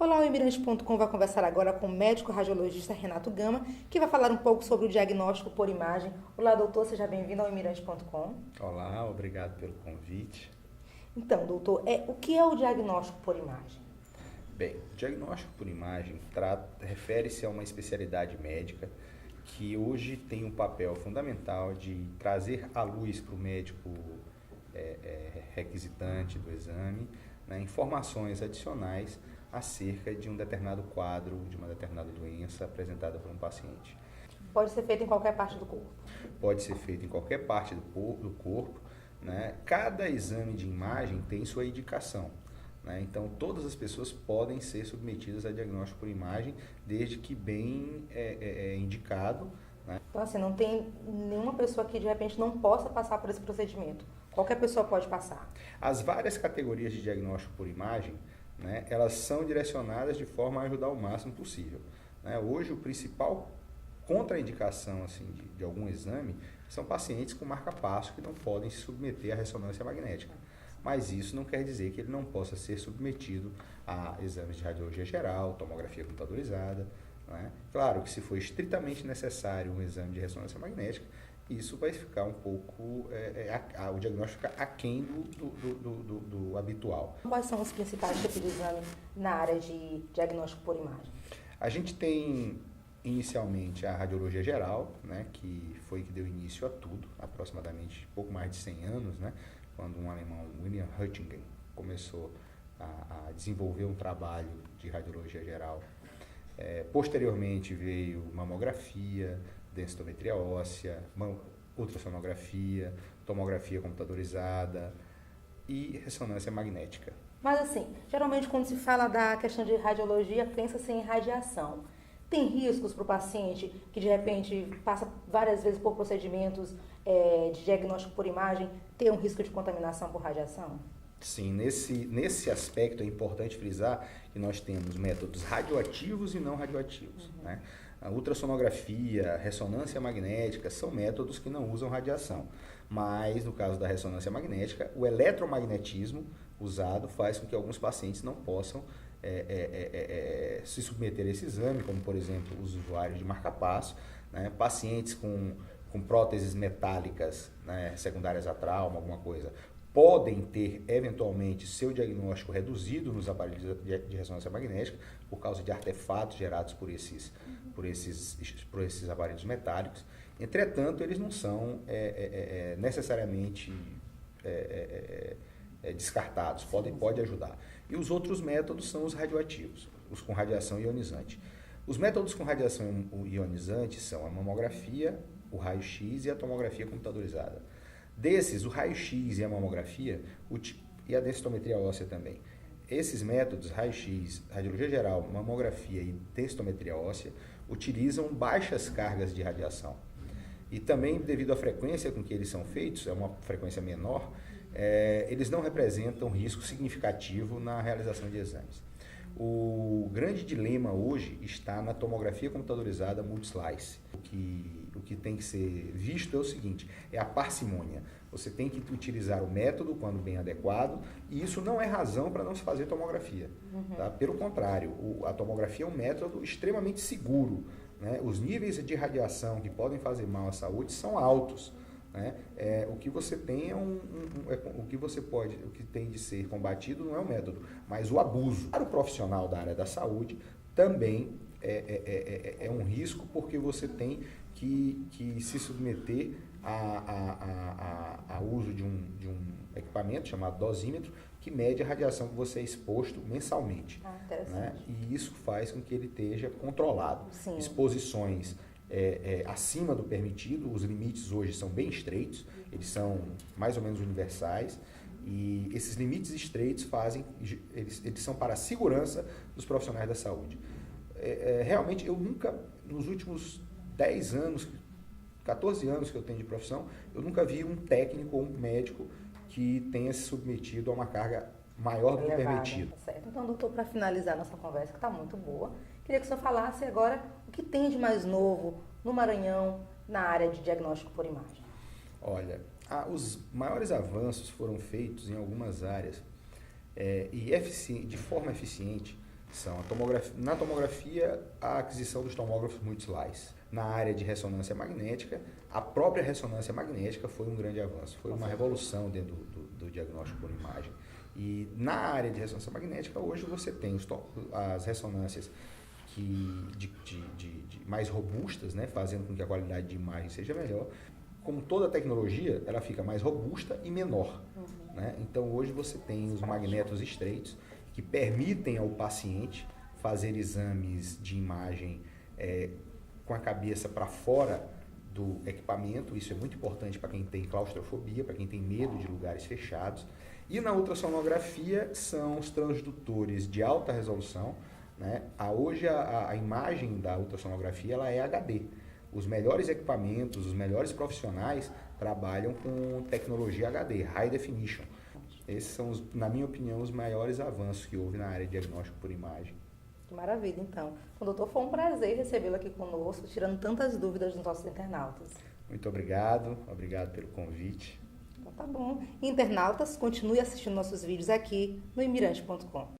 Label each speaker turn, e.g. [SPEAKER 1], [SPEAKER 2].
[SPEAKER 1] Olá, o Imigrante.com vai conversar agora com o médico radiologista Renato Gama, que vai falar um pouco sobre o diagnóstico por imagem. Olá, doutor, seja bem-vindo ao Imigrante.com.
[SPEAKER 2] Olá, obrigado pelo convite.
[SPEAKER 1] Então, doutor, o que é o diagnóstico por imagem?
[SPEAKER 2] Bem, o diagnóstico por imagem refere-se a uma especialidade médica que hoje tem um papel fundamental de trazer à luz para o médico requisitante do exame, né, informações adicionais acerca de um determinado quadro, de uma determinada doença apresentada por um paciente.
[SPEAKER 1] Pode ser feito em qualquer parte do corpo?
[SPEAKER 2] Pode ser feito em qualquer parte do corpo, né? Cada exame de imagem tem sua indicação, né? Então, todas as pessoas podem ser submetidas a diagnóstico por imagem, desde que bem indicado, né?
[SPEAKER 1] Então, assim, não tem nenhuma pessoa que de repente não possa passar por esse procedimento. Qualquer pessoa pode passar.
[SPEAKER 2] As várias categorias de diagnóstico por imagem, né, elas são direcionadas de forma a ajudar o máximo possível, né? Hoje, o principal contraindicação assim, de algum exame são pacientes com marca-passo que não podem se submeter à ressonância magnética. Mas isso não quer dizer que ele não possa ser submetido a exames de radiologia geral, tomografia computadorizada, né? Claro que se for estritamente necessário um exame de ressonância magnética, isso vai ficar um pouco, o diagnóstico fica aquém do habitual.
[SPEAKER 1] Quais são os principais tipos de exame na área de diagnóstico por imagem?
[SPEAKER 2] A gente tem inicialmente a radiologia geral, né, que foi que deu início a tudo, aproximadamente pouco mais de 100 anos, né, quando um alemão, William Röntgen, começou a desenvolver um trabalho de radiologia geral. Posteriormente veio mamografia, densitometria óssea, ultrassonografia, tomografia computadorizada e ressonância magnética.
[SPEAKER 1] Mas assim, geralmente quando se fala da questão de radiologia, pensa-se em radiação. Tem riscos para o paciente que de repente passa várias vezes por procedimentos de diagnóstico por imagem, ter um risco de contaminação por radiação?
[SPEAKER 2] Sim, nesse aspecto é importante frisar que nós temos métodos radioativos e não radioativos, né? A ultrassonografia, ressonância magnética são métodos que não usam radiação, mas no caso da ressonância magnética, o eletromagnetismo usado faz com que alguns pacientes não possam se submeter a esse exame, como por exemplo os usuários de marca-passo, né? Pacientes com próteses metálicas, né, secundárias a trauma, alguma coisa, podem ter eventualmente seu diagnóstico reduzido nos aparelhos de ressonância magnética por causa de artefatos gerados por esses aparelhos metálicos. Entretanto, eles não são necessariamente descartados, pode ajudar. E os outros métodos são os radioativos, os com radiação ionizante. Os métodos com radiação ionizante são a mamografia, o raio-x e a tomografia computadorizada. Desses, o raio-x e a mamografia e a densitometria óssea também. Esses métodos, raio-x, radiologia geral, mamografia e densitometria óssea, utilizam baixas cargas de radiação. E também, devido à frequência com que eles são feitos, é uma frequência menor, eles não representam risco significativo na realização de exames. O grande dilema hoje está na tomografia computadorizada multislice. O que tem que ser visto é o seguinte, é a parcimônia. Você tem que utilizar o método quando bem adequado, e isso não é razão para não se fazer tomografia. Tá? Pelo contrário, a tomografia é um método extremamente seguro, né? Os níveis de radiação que podem fazer mal à saúde são altos, né? O que você tem o que tem de ser combatido não é o método, mas o abuso. Para o profissional da área da saúde também é um risco, porque você tem que se submeter a uso de um equipamento chamado dosímetro, que mede a radiação que você é exposto mensalmente. Né? E isso faz com que ele esteja controlado.
[SPEAKER 1] Sim.
[SPEAKER 2] Exposições acima do permitido, os limites hoje são bem estreitos, eles são mais ou menos universais, e esses limites estreitos eles são para a segurança dos profissionais da saúde. Realmente, eu nunca, nos últimos 10 anos, 14 anos que eu tenho de profissão, eu nunca vi um técnico ou um médico que tenha se submetido a uma carga maior do que permitido.
[SPEAKER 1] Tá certo. Então, doutor, para finalizar nossa conversa, que está muito boa, queria que o senhor falasse agora o que tem de mais novo no Maranhão na área de diagnóstico por imagem.
[SPEAKER 2] Olha, os maiores avanços foram feitos em algumas áreas e de forma eficiente, São na tomografia, a aquisição dos tomógrafos multislice. Na área de ressonância magnética, a própria ressonância magnética foi um grande avanço, foi uma revolução dentro do diagnóstico por imagem. E na área de ressonância magnética, hoje você tem as ressonâncias mais robustas, né, fazendo com que a qualidade de imagem seja melhor. Como toda tecnologia, ela fica mais robusta e menor. Né? Então, hoje você tem os magnetos estreitos, que permitem ao paciente fazer exames de imagem com a cabeça para fora do equipamento. Isso é muito importante para quem tem claustrofobia, para quem tem medo de lugares fechados. E na ultrassonografia são os transdutores de alta resolução. Né? Hoje a imagem da ultrassonografia ela é HD. Os melhores equipamentos, os melhores profissionais trabalham com tecnologia HD, High Definition. Esses são, na minha opinião, os maiores avanços que houve na área de diagnóstico por imagem.
[SPEAKER 1] Que maravilha, então. Então, doutor, foi um prazer recebê-lo aqui conosco, tirando tantas dúvidas dos nossos internautas.
[SPEAKER 2] Muito obrigado pelo convite.
[SPEAKER 1] Então, tá bom. Internautas, continue assistindo nossos vídeos aqui no imirante.com.